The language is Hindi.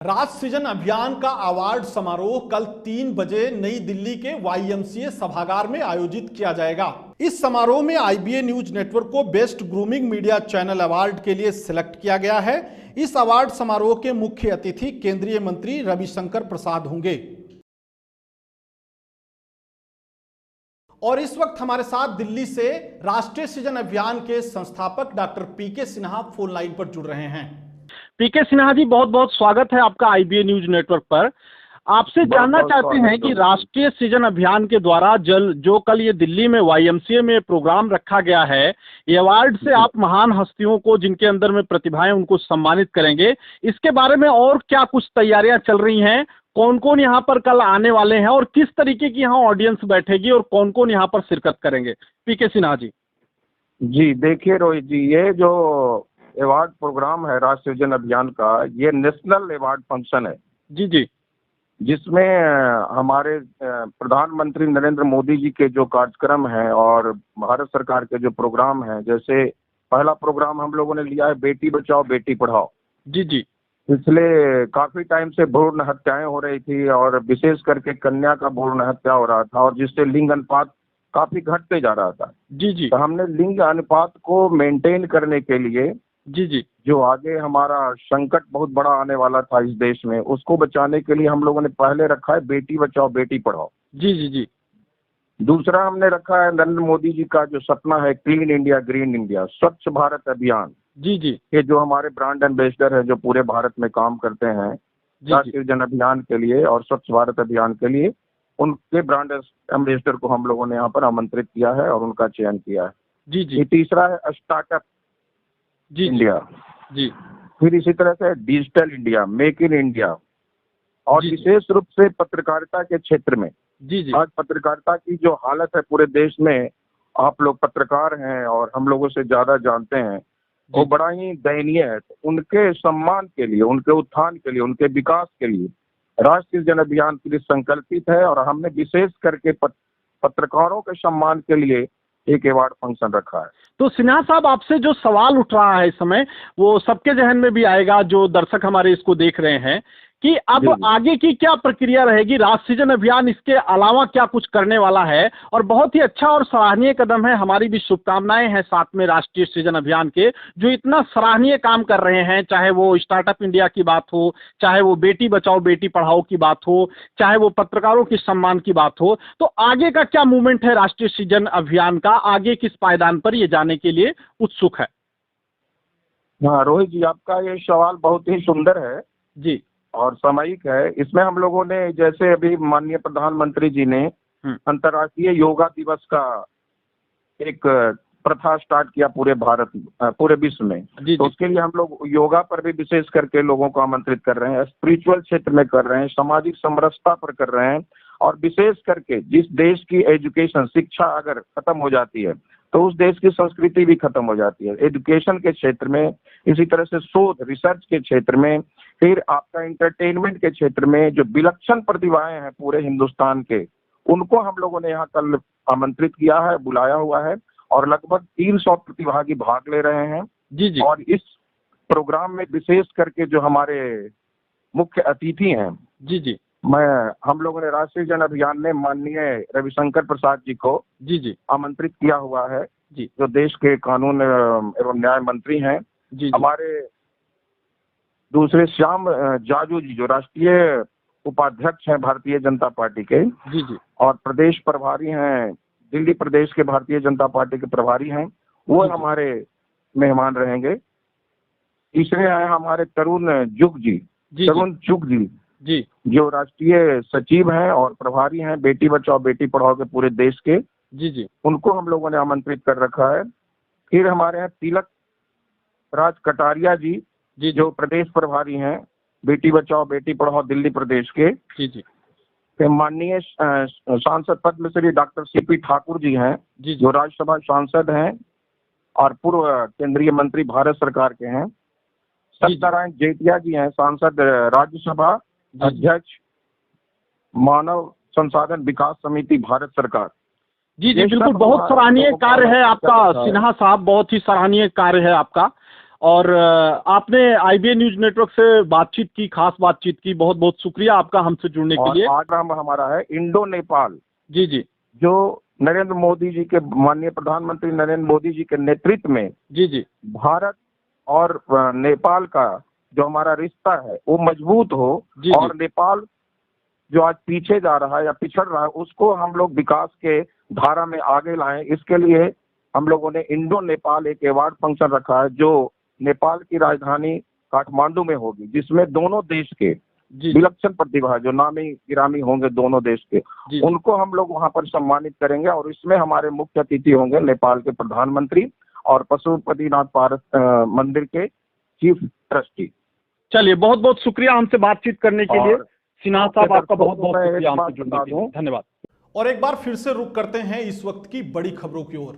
राज सृजन अभियान का अवार्ड समारोह कल 3 बजे नई दिल्ली के वाईएमसीए सभागार में आयोजित किया जाएगा। इस समारोह में आईबीए न्यूज नेटवर्क को best grooming media channel award के लिए सिलेक्ट किया गया है। इस अवार्ड समारोह के मुख्य अतिथि केंद्रीय मंत्री रविशंकर प्रसाद होंगे। और इस वक्त हमारे साथ दिल्ली से राष्ट्रीय सृजन अभियान के संस्थापक डॉक्टर पीके सिन्हा फोन लाइन पर जुड़ रहे हैं। पीके सिन्हा जी, बहुत बहुत स्वागत है आपका आईबीए न्यूज नेटवर्क पर। आपसे जानना चाहते हैं कि राष्ट्रीय सृजन अभियान के द्वारा जो कल ये दिल्ली में वाईएमसीए में प्रोग्राम रखा गया है, ये अवार्ड से आप महान हस्तियों को जिनके अंदर में प्रतिभाएं उनको सम्मानित करेंगे। इसके बारे में और क्या कुछ तैयारियां चल रही हैं? कौन कौन यहाँ पर कल आने वाले हैं और किस तरीके की यहाँ ऑडियंस बैठेगी और कौन कौन यहाँ पर शिरकत करेंगे? पीके सिन्हा जी। जी देखिए रोहित जी, ये जो अवार्ड प्रोग्राम है राष्ट्रीय सृजन अभियान का, ये नेशनल अवार्ड फंक्शन है। जी जी। जिसमें हमारे प्रधानमंत्री नरेंद्र मोदी जी के जो कार्यक्रम हैं और भारत सरकार के जो प्रोग्राम हैं, जैसे पहला प्रोग्राम हम लोगों ने लिया है बेटी बचाओ बेटी पढ़ाओ। जी जी। पिछले काफी टाइम से भ्रूण हत्याएं हो रही थी और विशेष करके कन्या का भ्रूण हत्या हो रहा था और जिससे लिंग अनुपात काफी घटते जा रहा था। जी जी। तो हमने लिंग अनुपात को मेंटेन करने के लिए जी जी, जो आगे हमारा संकट बहुत बड़ा आने वाला था इस देश में, उसको बचाने के लिए हम लोगों ने पहले रखा है बेटी बचाओ बेटी पढ़ाओ। जी जी जी। दूसरा हमने रखा है नरेंद्र मोदी जी का जो सपना है क्लीन इंडिया ग्रीन इंडिया, स्वच्छ भारत अभियान। जी जी। ये जो हमारे ब्रांड एम्बेसडर है जो पूरे भारत में काम करते हैं राष्ट्रीय जन अभियान के लिए और स्वच्छ भारत अभियान के लिए, उनके ब्रांड एम्बेसडर को हम लोगों ने यहाँ पर आमंत्रित किया है और उनका चयन किया है। जी जी। ये तीसरा है स्टार्टअप इंडिया। जी। फिर इसी तरह से digital India, make in India, और विशेष रूप से पत्रकारिता के क्षेत्र में। जी जी। आज पत्रकारिता की जो हालत है पूरे देश में, आप लोग पत्रकार हैं और हम लोगों से ज्यादा जानते हैं, वो बड़ा ही दयनीय है। तो उनके सम्मान के लिए, उनके उत्थान के लिए, उनके विकास के लिए राष्ट्रीय जन अभियान के लिए संकल्पित है और हमने विशेष करके पत्रकारों के सम्मान के लिए एक अवार्ड फंक्शन रखा है। तो सिन्हा साहब, आपसे जो सवाल उठ रहा है इस समय, वो सबके जहन में भी आएगा जो दर्शक हमारे इसको देख रहे हैं कि अब आगे की क्या प्रक्रिया रहेगी। राष्ट्रीय सृजन अभियान इसके अलावा क्या कुछ करने वाला है? और बहुत ही अच्छा और सराहनीय कदम है, हमारी भी शुभकामनाएं हैं साथ में राष्ट्रीय सृजन अभियान के, जो इतना सराहनीय काम कर रहे हैं। चाहे वो स्टार्टअप इंडिया की बात हो, चाहे वो बेटी बचाओ बेटी पढ़ाओ की बात हो, चाहे वो पत्रकारों के सम्मान की बात हो। तो आगे का क्या मूवमेंट है राष्ट्रीय सृजन अभियान का? आगे किस पायदान पर ये जाने के लिए उत्सुक है? हाँ रोहित जी, आपका ये सवाल बहुत ही सुंदर है जी और सामयिक है। इसमें हम लोगों ने, जैसे अभी माननीय प्रधानमंत्री जी ने अंतर्राष्ट्रीय योगा दिवस का एक प्रथा स्टार्ट किया पूरे विश्व में। तो उसके लिए हम लोग योगा पर भी विशेष करके लोगों को आमंत्रित कर रहे हैं, स्पिरिचुअल क्षेत्र में कर रहे हैं, सामाजिक समरसता पर कर रहे हैं, और विशेष करके जिस देश की एजुकेशन शिक्षा अगर खत्म हो जाती है तो उस देश की संस्कृति भी खत्म हो जाती है। एजुकेशन के क्षेत्र में, इसी तरह से शोध रिसर्च के क्षेत्र में, फिर आपका एंटरटेनमेंट के क्षेत्र में जो विलक्षण प्रतिभाएं हैं पूरे हिंदुस्तान के, उनको हम लोगों ने यहाँ कल आमंत्रित किया है, बुलाया हुआ है, और लगभग 300 प्रतिभागी भाग ले रहे हैं। जी जी। और इस प्रोग्राम में विशेष करके जो हमारे मुख्य अतिथि हैं, जी जी, हम लोगों ने राष्ट्रीय जन अभियान ने माननीय रविशंकर प्रसाद जी को जी जी आमंत्रित किया हुआ है, जी, जो देश के कानून एवं न्याय मंत्री हैं। जी, हमारे दूसरे श्याम जाजू जी जो राष्ट्रीय उपाध्यक्ष हैं भारतीय जनता पार्टी के, जी जी, और प्रदेश प्रभारी हैं, दिल्ली प्रदेश के भारतीय जनता पार्टी के प्रभारी हैं, वो हमारे मेहमान रहेंगे। तीसरे हैं हमारे तरुण जुग जी, तरुण चुग जी, जो राष्ट्रीय सचिव हैं और प्रभारी हैं बेटी बचाओ बेटी पढ़ाओ के पूरे देश के। जी जी, उनको हम लोगों ने आमंत्रित कर रखा है। फिर हमारे यहाँ तिलक राज कटारिया जी, जो प्रदेश प्रभारी हैं बेटी बचाओ बेटी पढ़ाओ दिल्ली प्रदेश के। जी जी। फिर माननीय सांसद पद्मश्री डॉक्टर सीपी ठाकुर जी हैं, जो राज्यसभा सांसद हैं और पूर्व केंद्रीय मंत्री भारत सरकार के हैं। सत्यनारायण जेठिया जी हैं, सांसद राज्यसभा, अध्यक्ष मानव संसाधन विकास समिति भारत सरकार। जी जी, बिल्कुल, बहुत सराहनीय कार्य है आपका सिन्हा साहब, बहुत ही सराहनीय कार्य है आपका। और आपने IBA न्यूज नेटवर्क से बातचीत की, खास बातचीत की। बहुत बहुत शुक्रिया आपका हमसे जुड़ने के लिए। आज हमारा है इंडो नेपाल, जी जी, जो नरेंद्र मोदी जी के, माननीय प्रधानमंत्री नरेंद्र मोदी जी के नेतृत्व में जी जी, भारत और नेपाल का जो हमारा रिश्ता है वो मजबूत हो, और नेपाल जो आज पीछे जा रहा है या पिछड़ रहा है उसको हम लोग विकास के धारा में आगे लाएं। इसके लिए हम लोगों ने इंडो नेपाल एक अवार्ड फंक्शन रखा है जो नेपाल की राजधानी काठमांडू में होगी, जिसमें दोनों देश के विलक्षण प्रतिभा जो नामी गिरामी होंगे दोनों देश के, उनको हम लोग वहां पर सम्मानित करेंगे। और इसमें हमारे मुख्य अतिथि होंगे नेपाल के प्रधानमंत्री और पशुपतिनाथ पारस मंदिर के चीफ ट्रस्टी। चलिए, बहुत बहुत शुक्रिया हमसे बातचीत करने के लिए। सिन्हा साहब, आपका बहुत बहुत शुक्रिया हमसे जुड़ने के लिए। धन्यवाद। और एक बार फिर से रुक करते हैं इस वक्त की बड़ी खबरों की ओर।